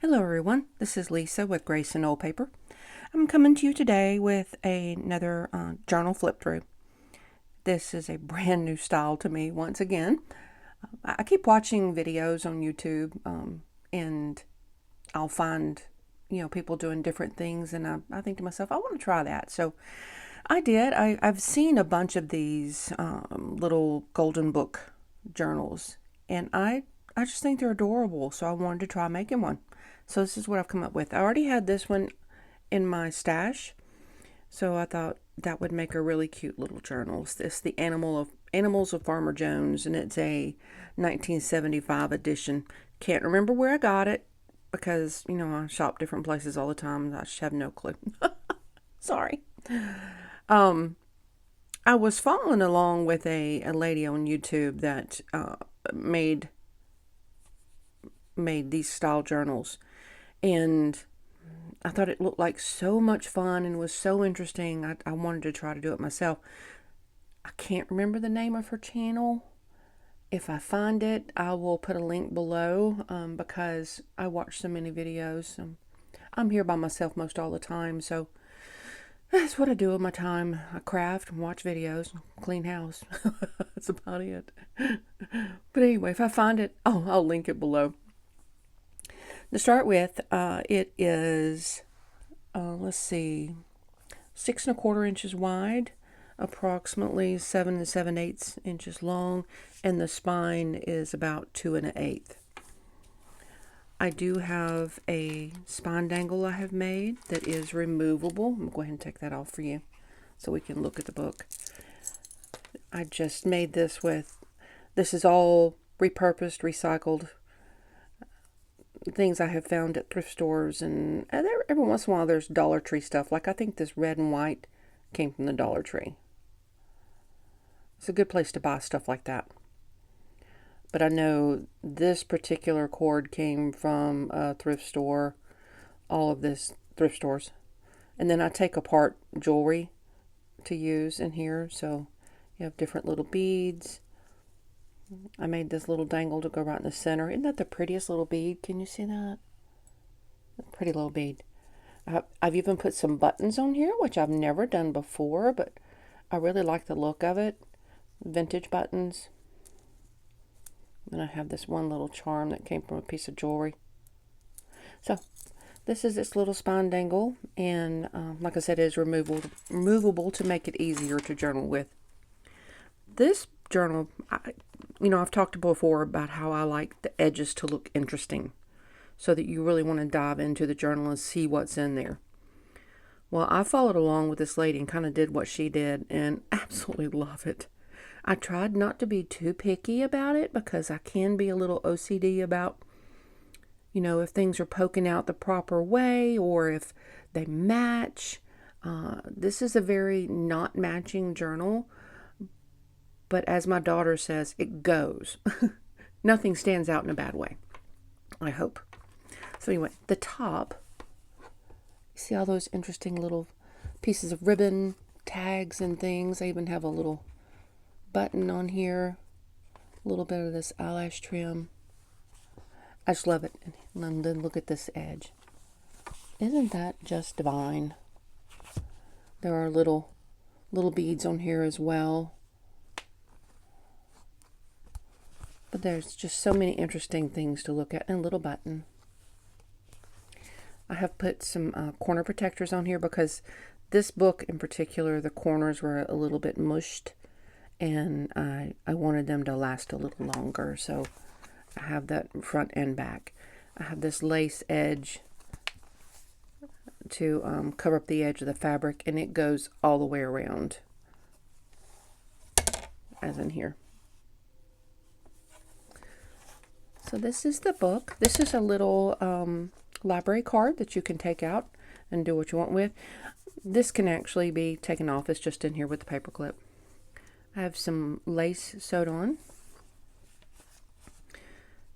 Hello everyone, this is Lisa with GraceAndOldPaper. I'm coming to you today with another journal flip through. This is a brand new style to me once again. I keep watching videos on YouTube and I'll find people doing different things, and I think to myself, I want to try that. So I did. I've seen a bunch of these little golden book journals, and I just think they're adorable, so I wanted to try making one. So this is what I've come up with. I already had this one in my stash, so I thought that would make a really cute little journal. It's the Animals of Farmer Jones, and it's a 1975 edition. Can't remember where I got it because, I shop different places all the time. I just have no clue. Sorry. I was following along with a lady on YouTube that made these style journals, and I thought it looked like so much fun and was so interesting. I wanted to try to do it myself. I can't remember the name of her channel. If I find it, I will put a link below because I watch so many videos. I'm here by myself most all the time, so that's what I do with my time. I craft and watch videos, clean house. That's about it. But anyway, if I find it, I'll link it below. To start with, it is, let's see, 6 1/4 inches wide, approximately 7 7/8 inches long, and the spine is about 2 1/8. I do have a spine dangle I have made that is removable. I'm going to go ahead and take that off for you so we can look at the book. I just made this this is all repurposed, recycled things I have found at thrift stores, and every once in a while there's Dollar Tree stuff. Like I think this red and white came from the Dollar Tree. It's a good place to buy stuff like that. But I know this particular cord came from a thrift store, all of this thrift stores. And then I take apart jewelry to use in here. So you have different little beads. I made this little dangle to go right in the center. Isn't that the prettiest little bead? Can you see that? A pretty little bead. I've even put some buttons on here, which I've never done before, but I really like the look of it. Vintage buttons. Then I have this one little charm that came from a piece of jewelry. So this is its little spine dangle, and like I said, it is removable to make it easier to journal with. This journal, I've talked before about how I like the edges to look interesting, so that you really want to dive into the journal and see what's in there. Well, I followed along with this lady and kind of did what she did, and absolutely love it. I tried not to be too picky about it because I can be a little OCD about, if things are poking out the proper way or if they match. This is a very not matching journal, but as my daughter says, it goes. Nothing stands out in a bad way, I hope. So anyway, the top, see all those interesting little pieces of ribbon, tags and things. I even have a little button on here, a little bit of this eyelash trim. I just love it. And then look at this edge. Isn't that just divine? There are little beads on here as well. But there's just so many interesting things to look at, and a little button. I have put some corner protectors on here because this book in particular, the corners were a little bit mushed, and I wanted them to last a little longer, so I have that front and back. I have this lace edge to cover up the edge of the fabric, and it goes all the way around, as in here. So this is the book. This is a little library card that you can take out and do what you want with. This can actually be taken off. It's just in here with the paper clip. I have some lace sewed on.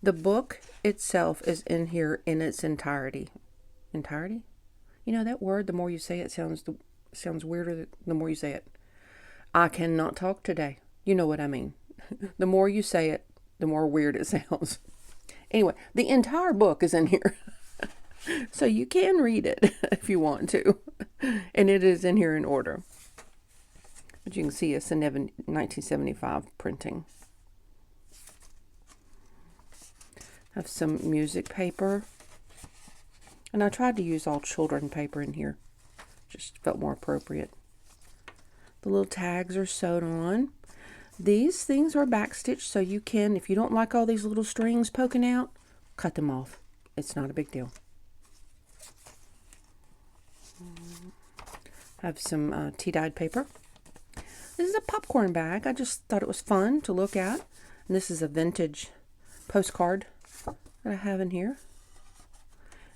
The book itself is in here in its entirety. Entirety? That word, the more you say it, sounds weirder the more you say it. I cannot talk today. You know what I mean. The more you say it, the more weird it sounds. Anyway, the entire book is in here. So you can read it if you want to. And it is in here in order. But you can see it's a 1975 printing. I have some music paper. And I tried to use all children paper in here. Just felt more appropriate. The little tags are sewed on. These things are backstitched, so you can, if you don't like all these little strings poking out, cut them off. It's not a big deal. I have some tea-dyed paper. This is a popcorn bag. I just thought it was fun to look at. And this is a vintage postcard that I have in here.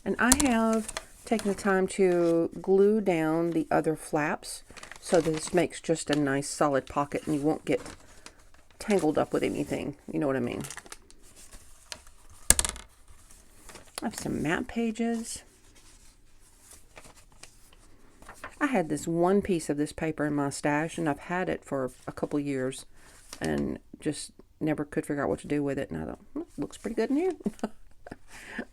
And I have taken the time to glue down the other flaps so this makes just a nice solid pocket and you won't get tangled up with anything. You know what I mean? I have some map pages. I had this one piece of this paper in my stash and I've had it for a couple years and just never could figure out what to do with it. And I thought, it looks pretty good in here.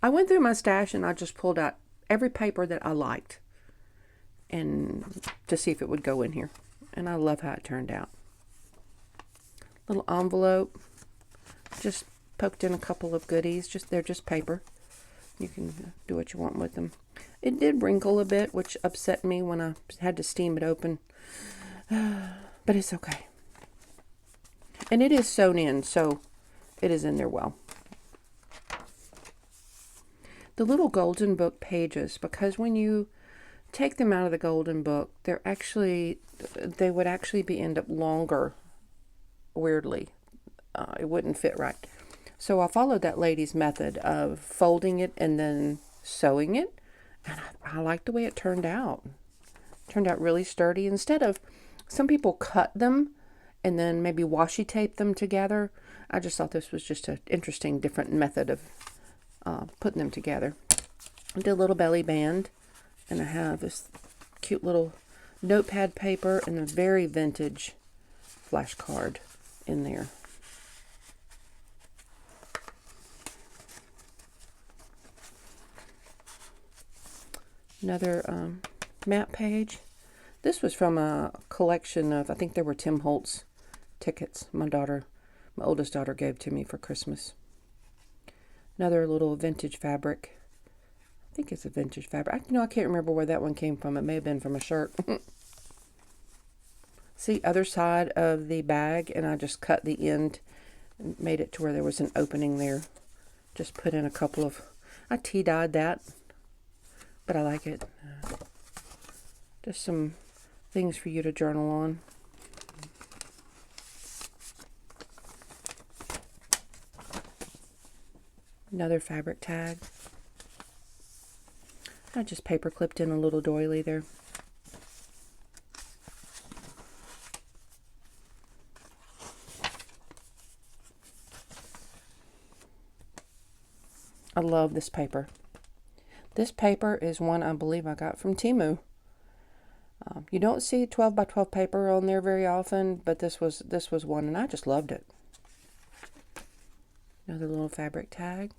I went through my stash and I just pulled out every paper that I liked and to see if it would go in here. And I love how it turned out. Little envelope. Just poked in a couple of goodies. They're just paper. You can do what you want with them. It did wrinkle a bit, which upset me when I had to steam it open. But it's okay. And it is sewn in, so it is in there well. The little golden book pages, because when you take them out of the golden book, they would actually end up longer, weirdly. It wouldn't fit right. So I followed that lady's method of folding it and then sewing it. And I like the way it turned out. It turned out really sturdy. Instead of, some people cut them and then maybe washi tape them together. I just thought this was just an interesting, different method of putting them together. I did a little belly band. And I have this cute little notepad paper and a very vintage flashcard in there. Another map page. This was from a collection of, I think they were Tim Holtz tickets my oldest daughter gave to me for Christmas. Another little vintage fabric. I think it's a vintage fabric. I can't remember where that one came from. It may have been from a shirt. See, other side of the bag, and I just cut the end and made it to where there was an opening there. Just put in a couple of, I tea-dyed that, but I like it. Just some things for you to journal on. Another fabric tag. I just paper clipped in a little doily there. I love this paper. This paper is one I believe I got from Temu. You don't see 12 by 12 paper on there very often, but this was one, and I just loved it. Another little fabric tag.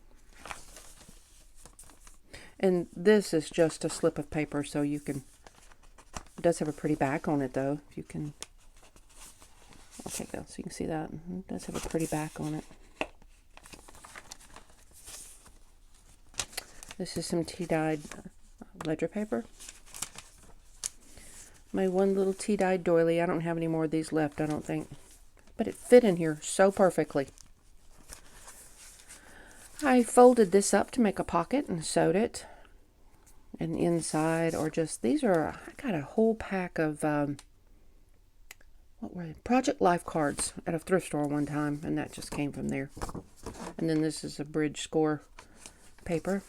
And this is just a slip of paper, so you can, it does have a pretty back on it though. If you can, I'll take that so you can see that. It does have a pretty back on it. This is some tea-dyed ledger paper. My one little tea-dyed doily. I don't have any more of these left, I don't think. But it fit in here so perfectly. I folded this up to make a pocket and sewed it. And inside, or just, these are, I got a whole pack of, what were they? Project Life cards at a thrift store one time, and that just came from there. And then this is a bridge score paper.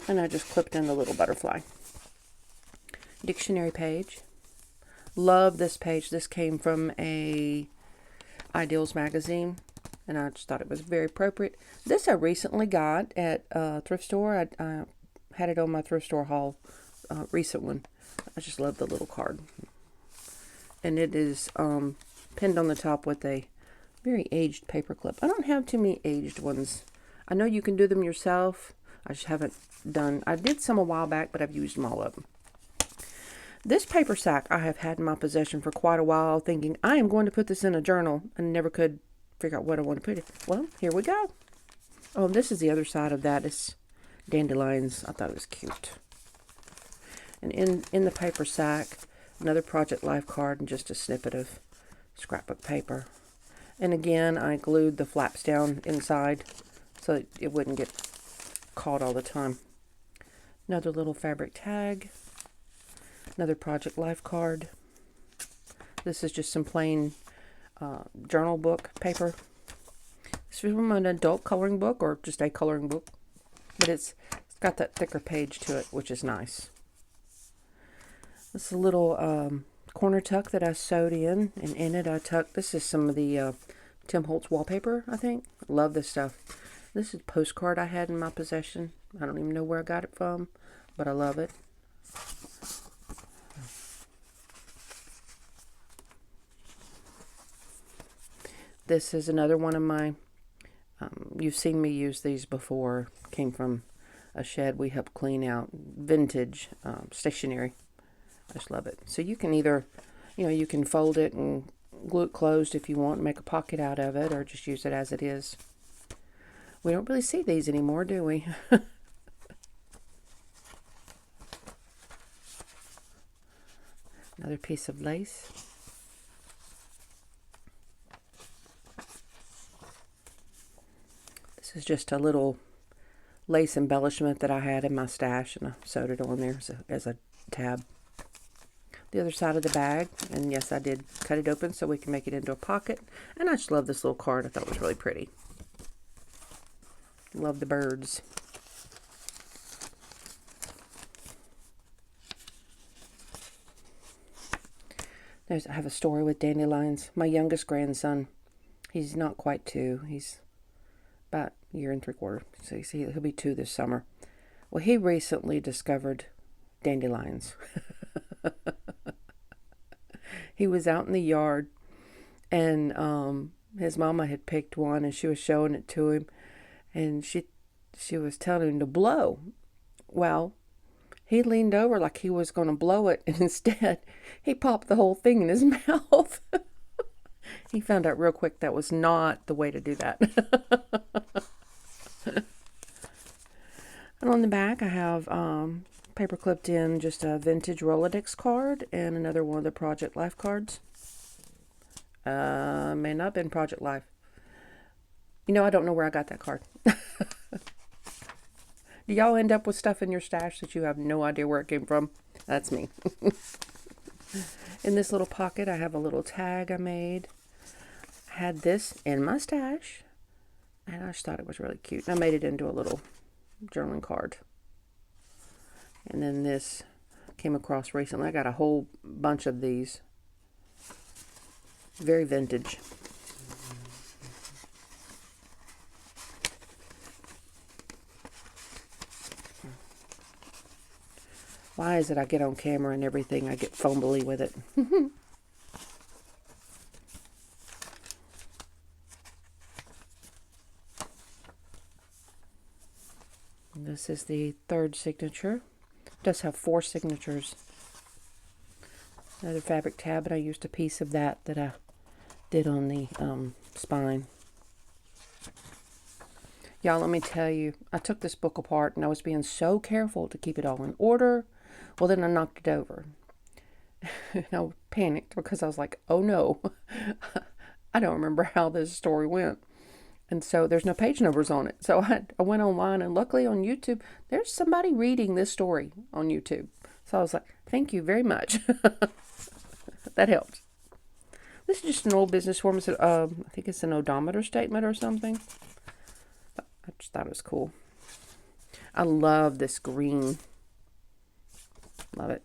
And I just clipped in the little butterfly. Dictionary page. Love this page. This came from a Ideals magazine, and I just thought it was very appropriate. This I recently got at a thrift store. I had it on my thrift store haul, recent one. I just love the little card. And it is pinned on the top with a very aged paper clip. I don't have too many aged ones. I know you can do them yourself, I just haven't done, I did some a while back, but I've used them all up. This paper sack I have had in my possession for quite a while, thinking I am going to put this in a journal, and never could figure out what I want to put it. Well, here we go. Oh, this is the other side of that. It's dandelions. I thought it was cute. And in the paper sack, another Project Life card and just a snippet of scrapbook paper. And again, I glued the flaps down inside so it wouldn't get caught all the time. Another little fabric tag. Another Project Life card. This is just some plain journal book paper. It's from an adult coloring book or just a coloring book. But it's got that thicker page to it, which is nice. This is a little corner tuck that I sewed in, and in it I tucked, this is some of the Tim Holtz wallpaper, I think. Love this stuff. This is a postcard I had in my possession. I don't even know where I got it from, but I love it. This is another one of my, you've seen me use these before. Came from a shed we helped clean out. Vintage stationery. I just love it. So you can either, you can fold it and glue it closed if you want, make a pocket out of it, or just use it as it is. We don't really see these anymore, do we? Another piece of lace. This is just a little lace embellishment that I had in my stash, and I sewed it on there as a tab. The other side of the bag, and yes, I did cut it open so we can make it into a pocket. And I just love this little card. I thought it was really pretty. Love the birds. I have a story with dandelions. My youngest grandson, he's not quite 2. He's about a year and 3/4. So he'll be 2 this summer. Well, he recently discovered dandelions. He was out in the yard, and his mama had picked one, and she was showing it to him, and she was telling him to blow. Well, he leaned over like he was going to blow it, and instead he popped the whole thing in his mouth. He found out real quick that was not the way to do that. And on the back I have paper clipped in just a vintage Rolodex card and another one of the Project Life cards. May not have been Project Life. I don't know where I got that card. Do y'all end up with stuff in your stash that you have no idea where it came from? That's me. In this little pocket, I have a little tag I made. I had this in my stash, and I just thought it was really cute. I made it into a little journaling card. And then this came across recently. I got a whole bunch of these. Very vintage. Why is it I get on camera and everything, I get fumbly with it? This is the 3rd signature. It does have 4 signatures. Another fabric tab, and I used a piece of that I did on the spine. Y'all, let me tell you, I took this book apart and I was being so careful to keep it all in order. Well, then I knocked it over. And I panicked because I was like, oh no, I don't remember how this story went. And so there's no page numbers on it. So I went online, and luckily on YouTube, there's somebody reading this story on YouTube. So I was like, thank you very much. That helped. This is just an old business form. I think it's an odometer statement or something. But I just thought it was cool. I love this green. Love it.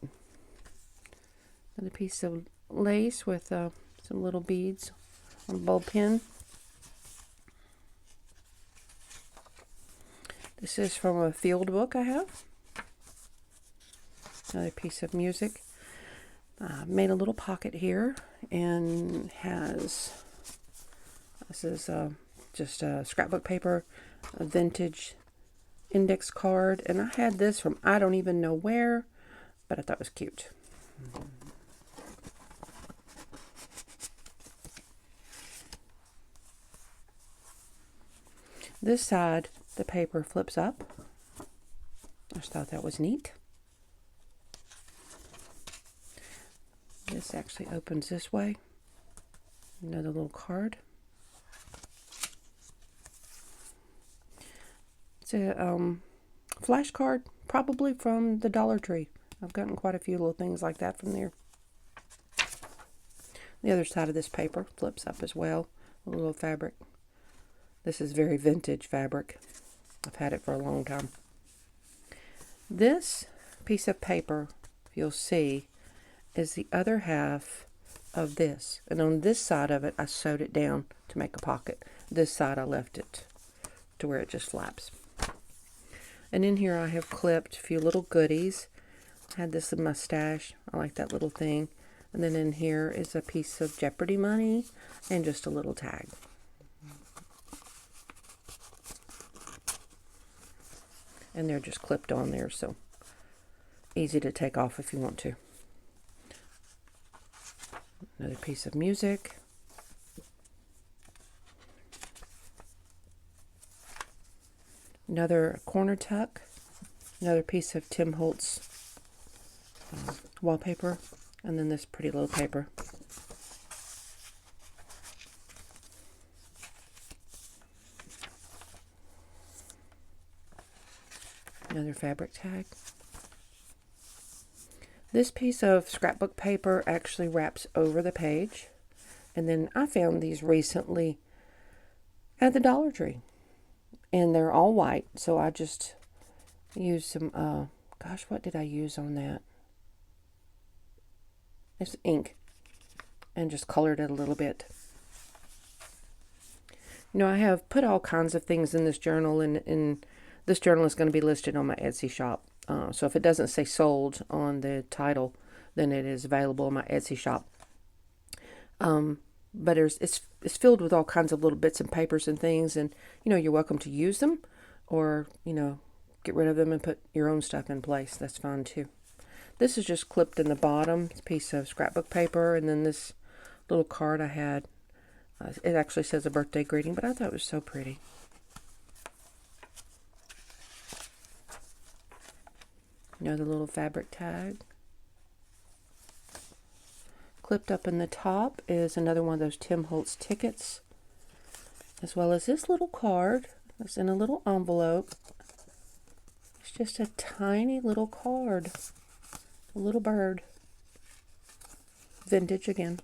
Another piece of lace with some little beads on a bulb pin. This is from a field book I have. Another piece of music. Made a little pocket here, and this is just scrapbook paper, a vintage index card, and I had this from I don't even know where, but I thought it was cute. This side, the paper flips up. I just thought that was neat. This actually opens this way. Another little card. It's a flash card, probably from the Dollar Tree. I've gotten quite a few little things like that from there. The other side of this paper flips up as well. A little fabric. This is very vintage fabric. I've had it for a long time. This piece of paper, you'll see, is the other half of this. And on this side of it, I sewed it down to make a pocket. This side, I left it to where it just flaps. And in here, I have clipped a few little goodies. I had this mustache. I like that little thing. And then in here is a piece of Jeopardy money and just a little tag. And they're just clipped on there, so easy to take off if you want to. Another piece of music. Another corner tuck. Another piece of Tim Holtz wallpaper. And then this pretty little paper. Another fabric tag. This piece of scrapbook paper actually wraps over the page. And then I found these recently at the Dollar Tree. And they're all white. So I just used some, gosh, what did I use on that? It's ink. And just colored it a little bit. You know, I have put all kinds of things in this journal, and this journal is going to be listed on my Etsy shop. So if it doesn't say sold on the title, then it is available in my Etsy shop. But it's filled with all kinds of little bits and papers and things, and you know, you're welcome to use them, or you know, get rid of them and put your own stuff in place. That's fine too. This is just clipped in the bottom. It's a piece of scrapbook paper, and then this little card I had. It actually says a birthday greeting, but I thought it was so pretty. Another little fabric tag. Clipped up in the top is another one of those Tim Holtz tickets, as well as this little card. It's in a little envelope. It's just a tiny little card. A little bird. Vintage again.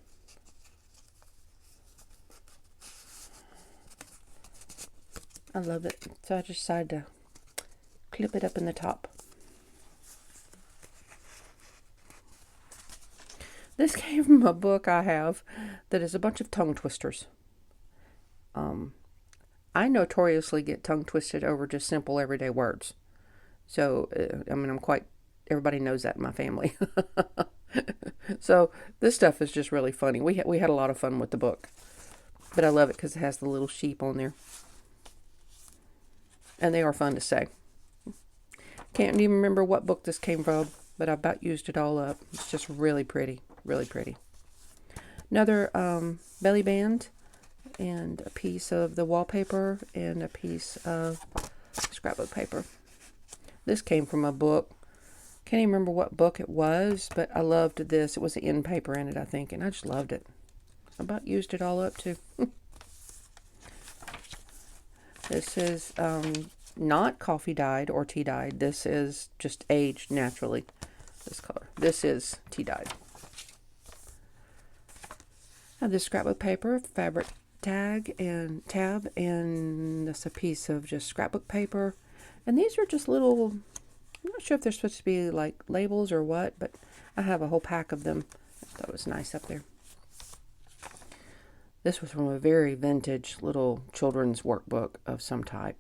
I love it. So I just decided to clip it up in the top. This came from a book I have that is a bunch of tongue twisters. I notoriously get tongue twisted over just simple everyday words. So, I mean, everybody knows that in my family. So, this stuff is just really funny. We had a lot of fun with the book. But I love it because it has the little sheep on there. And they are fun to say. Can't even remember what book this came from, but I about used it all up. It's just really pretty. Really pretty. Another belly band and a piece of the wallpaper and a piece of scrapbook paper. This came from a book. Can't even remember what book it was, but I loved this. It was the end paper in it, I think, and I just loved it. I about used it all up too. This is not coffee dyed or tea dyed. This is just aged naturally. This color. This is tea dyed. I have this scrapbook paper, fabric tag and tab, and that's a piece of just scrapbook paper. And these are just little, I'm not sure if they're supposed to be like labels or what, but I have a whole pack of them. I thought it was nice up there. This was from a very vintage little children's workbook of some type.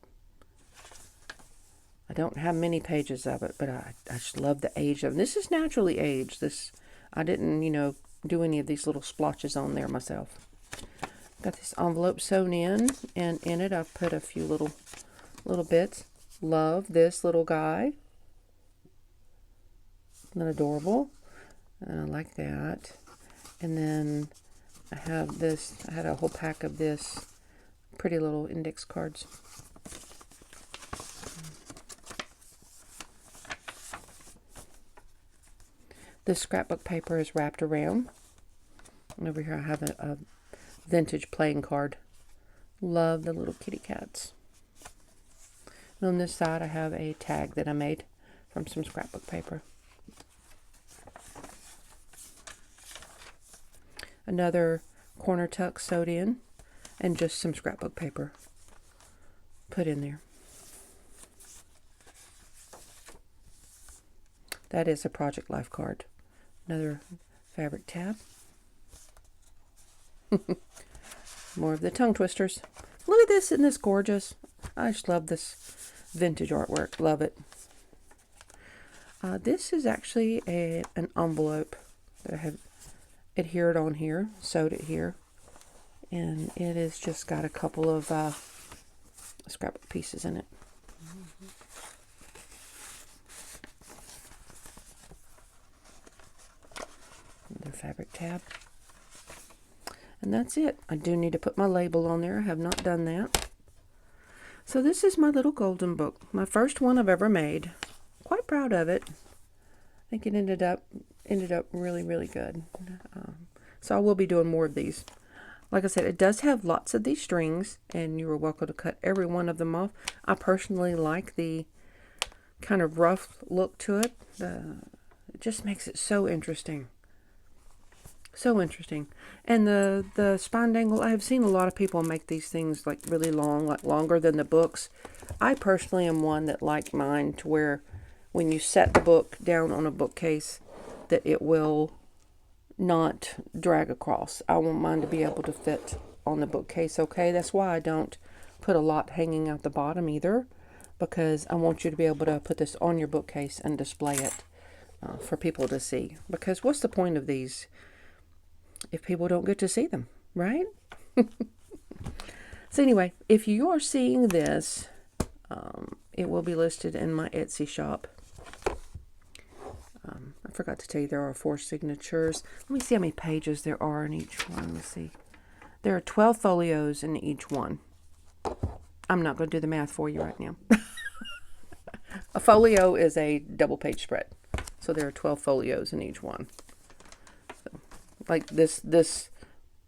I don't have many pages of it, but I just love the age of it. This is naturally aged. I didn't, do any of these little splotches on there myself. Got this envelope sewn in, and in it I've put a few little bits. Love this little guy. Isn't that adorable? And I like that. And then I have this, I had a whole pack of this pretty little index cards. This scrapbook paper is wrapped around. And over here I have a vintage playing card. Love the little kitty cats. And on this side I have a tag that I made from some scrapbook paper. Another corner tuck sewed in, and just some scrapbook paper put in there. That is a Project Life card. Another fabric tab. More of the tongue twisters. Look at this, isn't this gorgeous? I just love this vintage artwork. Love it. This is actually an envelope that I have adhered on here, sewed it here, and it has just got a couple of scrapbook pieces in it. Another fabric tab. And that's it. I do need to put my label on there. I have not done that. So this is my little golden book. My first one I've ever made. Quite proud of it. I think it ended up really, really good. So I will be doing more of these. Like I said, it does have lots of these strings, and you are welcome to cut every one of them off. I personally like the kind of rough look to it. It just makes it so interesting. So interesting. And the spine dangle, I have seen a lot of people make these things like really long, like longer than the books. I personally am one that like mine to where when you set the book down on a bookcase that it will not drag across. I want mine to be able to fit on the bookcase, okay? That's why I don't put a lot hanging out the bottom either, because I want you to be able to put this on your bookcase and display it for people to see. Because what's the point of these if people don't get to see them, right? So anyway, if you are seeing this, it will be listed in my Etsy shop. I forgot to tell you there are 4 signatures. Let me see how many pages there are in each one. Let's see. There are 12 folios in each one. I'm not going to do the math for you right now. A folio is a double page spread. So there are 12 folios in each one. So, like this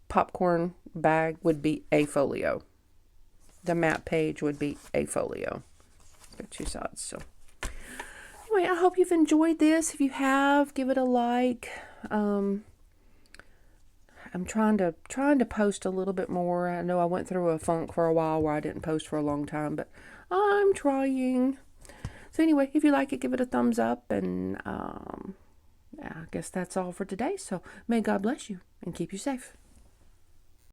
popcorn bag would be a folio. The map page would be a folio. It's got 2 sides, so. Anyway, I hope you've enjoyed this. If you have, give it a like. I'm trying to post a little bit more. I know I went through a funk for a while where I didn't post for a long time, but I'm trying. So anyway, if you like it, give it a thumbs up, and I guess that's all for today. So may God bless you and keep you safe.